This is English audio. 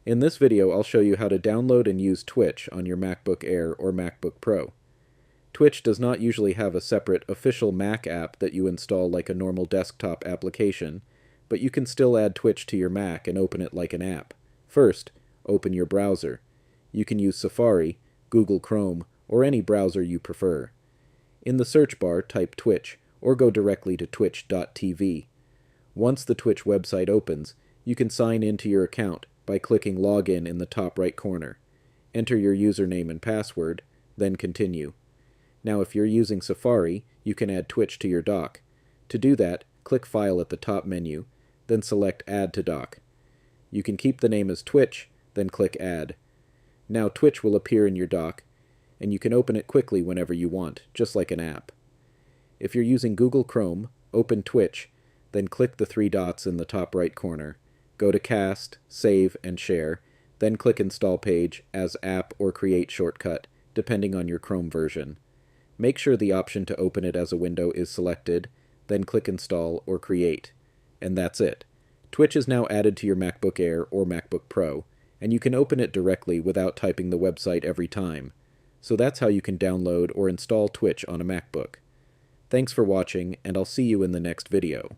In this video, I'll show you how to download and use Twitch on your MacBook Air or MacBook Pro. Twitch does not usually have a separate official Mac app that you install like a normal desktop application, but you can still add Twitch to your Mac and open it like an app. First, open your browser. You can use Safari, Google Chrome, or any browser you prefer. In the search bar, type Twitch, or go directly to twitch.tv. Once the Twitch website opens, you can sign into your account by clicking Login in the top right corner. Enter your username and password, then continue. Now if you're using Safari, you can add Twitch to your dock. To do that, click File at the top menu, then select Add to Dock. You can keep the name as Twitch, then click Add. Now Twitch will appear in your dock, and you can open it quickly whenever you want, just like an app. If you're using Google Chrome, open Twitch, then click the three dots in the top right corner. Go to Cast, Save, and Share, then click Install Page as App or Create shortcut, depending on your Chrome version. Make sure the option to open it as a window is selected, then click Install or Create. And that's it. Twitch is now added to your MacBook Air or MacBook Pro, and you can open it directly without typing the website every time. So that's how you can download or install Twitch on a MacBook. Thanks for watching, and I'll see you in the next video.